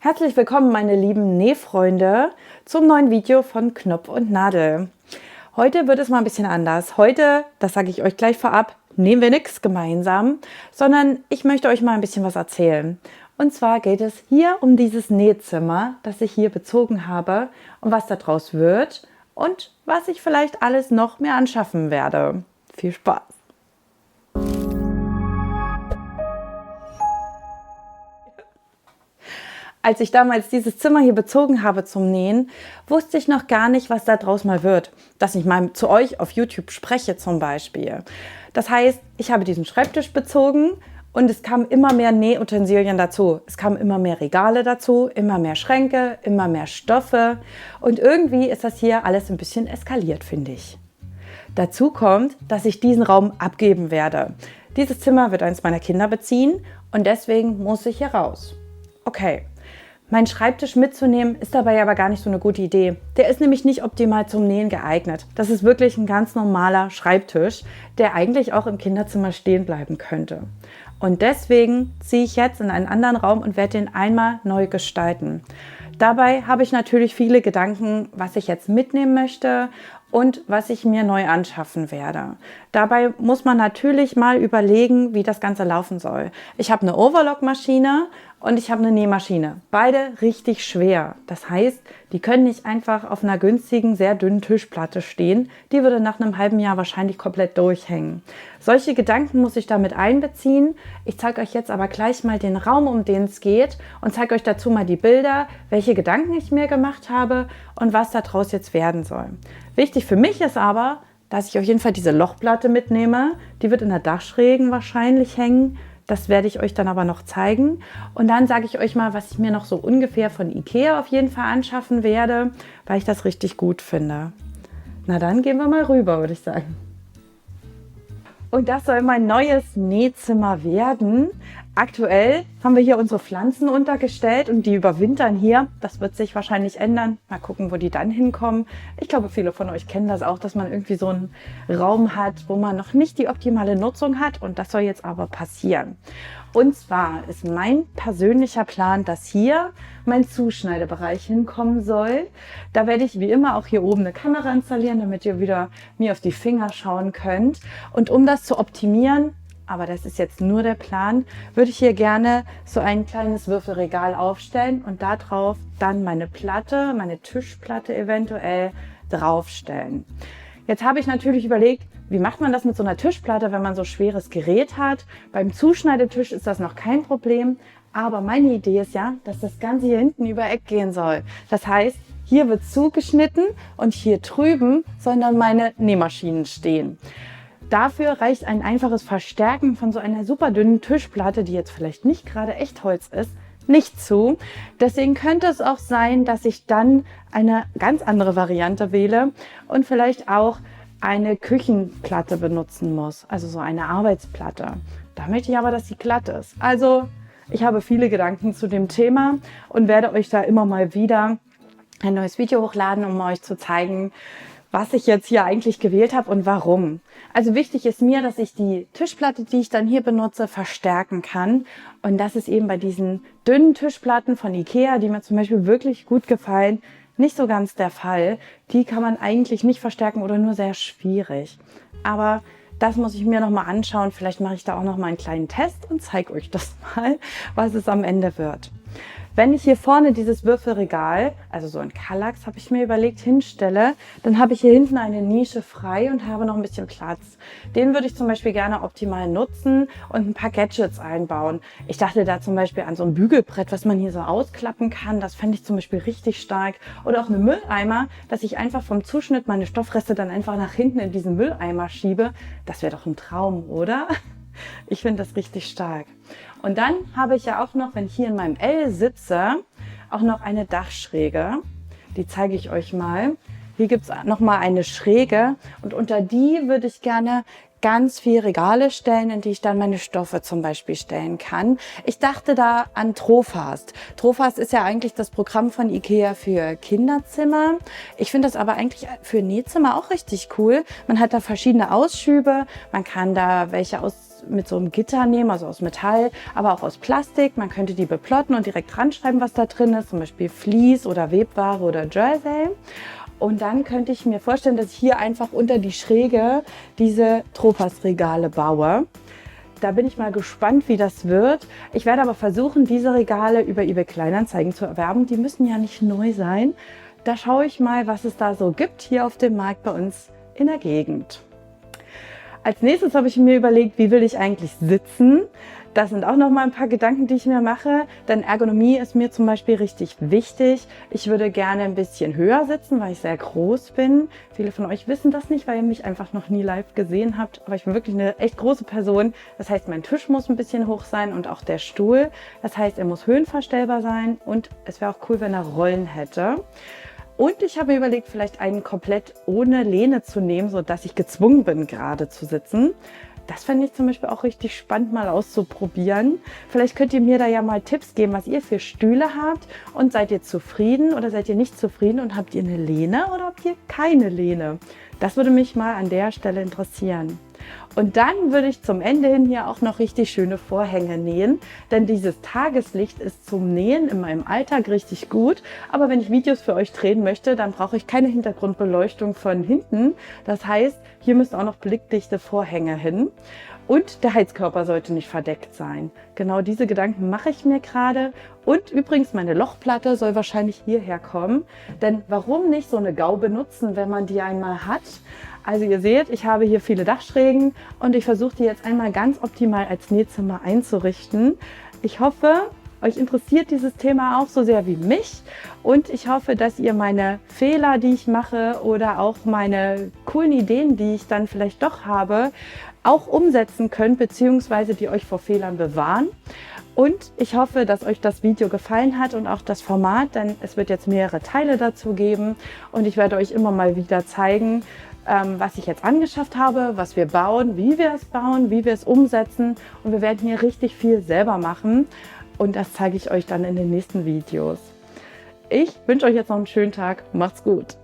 Herzlich willkommen, meine lieben Nähfreunde, zum neuen Video von Knopf und Nadel. Heute wird es mal ein bisschen anders. Heute, das sage ich euch gleich vorab, nähen wir nichts gemeinsam, sondern ich möchte euch mal ein bisschen was erzählen. Und zwar geht es hier um dieses Nähzimmer, das ich hier bezogen habe und was daraus wird und was ich vielleicht alles noch mehr anschaffen werde. Viel Spaß! Als ich damals dieses Zimmer hier bezogen habe zum Nähen, wusste ich noch gar nicht, was da draus mal wird. Dass ich mal zu euch auf YouTube spreche zum Beispiel. Das heißt, ich habe diesen Schreibtisch bezogen und es kamen immer mehr Nähutensilien dazu. Es kamen immer mehr Regale dazu, immer mehr Schränke, immer mehr Stoffe. Und irgendwie ist das hier alles ein bisschen eskaliert, finde ich. Dazu kommt, dass ich diesen Raum abgeben werde. Dieses Zimmer wird eins meiner Kinder beziehen und deswegen muss ich hier raus. Okay. Meinen Schreibtisch mitzunehmen ist dabei aber gar nicht so eine gute Idee. Der ist nämlich nicht optimal zum Nähen geeignet. Das ist wirklich ein ganz normaler Schreibtisch, der eigentlich auch im Kinderzimmer stehen bleiben könnte. Und deswegen ziehe ich jetzt in einen anderen Raum und werde den einmal neu gestalten. Dabei habe ich natürlich viele Gedanken, was ich jetzt mitnehmen möchte und was ich mir neu anschaffen werde. Dabei muss man natürlich mal überlegen, wie das Ganze laufen soll. Ich habe eine Overlock-Maschine und ich habe eine Nähmaschine. Beide richtig schwer. Das heißt, die können nicht einfach auf einer günstigen, sehr dünnen Tischplatte stehen. Die würde nach einem halben Jahr wahrscheinlich komplett durchhängen. Solche Gedanken muss ich damit einbeziehen. Ich zeige euch jetzt aber gleich mal den Raum, um den es geht und zeige euch dazu mal die Bilder, welche Gedanken ich mir gemacht habe und was daraus jetzt werden soll. Wichtig für mich ist aber, dass ich auf jeden Fall diese Lochplatte mitnehme. Die wird in der Dachschrägen wahrscheinlich hängen. Das werde ich euch dann aber noch zeigen. Und dann sage ich euch mal, was ich mir noch so ungefähr von Ikea auf jeden Fall anschaffen werde, weil ich das richtig gut finde. Na dann gehen wir mal rüber, würde ich sagen. Und das soll mein neues Nähzimmer werden. Aktuell haben wir hier unsere Pflanzen untergestellt und die überwintern hier. Das wird sich wahrscheinlich ändern. Mal gucken, wo die dann hinkommen. Ich glaube, viele von euch kennen das auch, dass man irgendwie so einen Raum hat, wo man noch nicht die optimale Nutzung hat. Und das soll jetzt aber passieren. Und zwar ist mein persönlicher Plan, dass hier mein Zuschneidebereich hinkommen soll. Da werde ich wie immer auch hier oben eine Kamera installieren, damit ihr wieder mir auf die Finger schauen könnt. Und um das zu optimieren, aber das ist jetzt nur der Plan, würde ich hier gerne so ein kleines Würfelregal aufstellen und darauf dann meine Platte, meine Tischplatte eventuell draufstellen. Jetzt habe ich natürlich überlegt, wie macht man das mit so einer Tischplatte, wenn man so schweres Gerät hat? Beim Zuschneidetisch ist das noch kein Problem, aber meine Idee ist ja, dass das Ganze hier hinten über Eck gehen soll. Das heißt, hier wird zugeschnitten und hier drüben sollen dann meine Nähmaschinen stehen. Dafür reicht ein einfaches Verstärken von so einer super dünnen Tischplatte, die jetzt vielleicht nicht gerade Echtholz ist, nicht zu. Deswegen könnte es auch sein, dass ich dann eine ganz andere Variante wähle und vielleicht auch eine Küchenplatte benutzen muss, also so eine Arbeitsplatte. Da möchte ich aber, dass sie glatt ist. Also ich habe viele Gedanken zu dem Thema und werde euch da immer mal wieder ein neues Video hochladen, um euch zu zeigen, was ich jetzt hier eigentlich gewählt habe und warum. Also wichtig ist mir, dass ich die Tischplatte, die ich dann hier benutze, verstärken kann. Und das ist eben bei diesen dünnen Tischplatten von Ikea, die mir zum Beispiel wirklich gut gefallen, nicht so ganz der Fall. Die kann man eigentlich nicht verstärken oder nur sehr schwierig. Aber das muss ich mir nochmal anschauen. Vielleicht mache ich da auch nochmal einen kleinen Test und zeige euch das mal, was es am Ende wird. Wenn ich hier vorne dieses Würfelregal, also so ein Kallax habe ich mir überlegt, hinstelle, dann habe ich hier hinten eine Nische frei und habe noch ein bisschen Platz. Den würde ich zum Beispiel gerne optimal nutzen und ein paar Gadgets einbauen. Ich dachte da zum Beispiel an so ein Bügelbrett, was man hier so ausklappen kann. Das fände ich zum Beispiel richtig stark. Oder auch eine Mülleimer, dass ich einfach vom Zuschnitt meine Stoffreste dann einfach nach hinten in diesen Mülleimer schiebe. Das wäre doch ein Traum, oder? Ich finde das richtig stark. Und dann habe ich ja auch noch, wenn ich hier in meinem L sitze, auch noch eine Dachschräge. Die zeige ich euch mal. Hier gibt es nochmal eine Schräge und unter die würde ich gerne ganz viele Regale stellen, in die ich dann meine Stoffe zum Beispiel stellen kann. Ich dachte da an Trofast. Trofast ist ja eigentlich das Programm von IKEA für Kinderzimmer. Ich finde das aber eigentlich für Nähzimmer auch richtig cool. Man hat da verschiedene Ausschübe. Man kann da welche mit so einem Gitter nehmen, also aus Metall, aber auch aus Plastik. Man könnte die beplotten und direkt ranschreiben, was da drin ist, zum Beispiel Vlies oder Webware oder Jersey. Und dann könnte ich mir vorstellen, dass ich hier einfach unter die Schräge diese Trofast-Regale baue. Da bin ich mal gespannt, wie das wird. Ich werde aber versuchen, diese Regale über eBay Kleinanzeigen zu erwerben. Die müssen ja nicht neu sein. Da schaue ich mal, was es da so gibt hier auf dem Markt bei uns in der Gegend. Als nächstes habe ich mir überlegt, wie will ich eigentlich sitzen? Das sind auch noch mal ein paar Gedanken, die ich mir mache, denn Ergonomie ist mir zum Beispiel richtig wichtig. Ich würde gerne ein bisschen höher sitzen, weil ich sehr groß bin. Viele von euch wissen das nicht, weil ihr mich einfach noch nie live gesehen habt, aber ich bin wirklich eine echt große Person. Das heißt, mein Tisch muss ein bisschen hoch sein und auch der Stuhl. Das heißt, er muss höhenverstellbar sein und es wäre auch cool, wenn er Rollen hätte. Und ich habe mir überlegt, vielleicht einen komplett ohne Lehne zu nehmen, sodass ich gezwungen bin, gerade zu sitzen. Das fände ich zum Beispiel auch richtig spannend, mal auszuprobieren. Vielleicht könnt ihr mir da ja mal Tipps geben, was ihr für Stühle habt. Und seid ihr zufrieden oder seid ihr nicht zufrieden und habt ihr eine Lehne oder habt ihr keine Lehne? Das würde mich mal an der Stelle interessieren. Und dann würde ich zum Ende hin hier auch noch richtig schöne Vorhänge nähen, denn dieses Tageslicht ist zum Nähen in meinem Alltag richtig gut. Aber wenn ich Videos für euch drehen möchte, dann brauche ich keine Hintergrundbeleuchtung von hinten. Das heißt, hier müssen auch noch blickdichte Vorhänge hin. Und der Heizkörper sollte nicht verdeckt sein. Genau diese Gedanken mache ich mir gerade. Und übrigens, meine Lochplatte soll wahrscheinlich hierher kommen. Denn warum nicht so eine Gau benutzen, wenn man die einmal hat? Also ihr seht, ich habe hier viele Dachschrägen und ich versuche die jetzt einmal ganz optimal als Nähzimmer einzurichten. Ich hoffe, euch interessiert dieses Thema auch so sehr wie mich und ich hoffe, dass ihr meine Fehler, die ich mache oder auch meine coolen Ideen, die ich dann vielleicht doch habe, auch umsetzen könnt, beziehungsweise die euch vor Fehlern bewahren. Und ich hoffe, dass euch das Video gefallen hat und auch das Format, denn es wird jetzt mehrere Teile dazu geben und ich werde euch immer mal wieder zeigen, was ich jetzt angeschafft habe, was wir bauen, wie wir es umsetzen und wir werden hier richtig viel selber machen und das zeige ich euch dann in den nächsten Videos. Ich wünsche euch jetzt noch einen schönen Tag, macht's gut!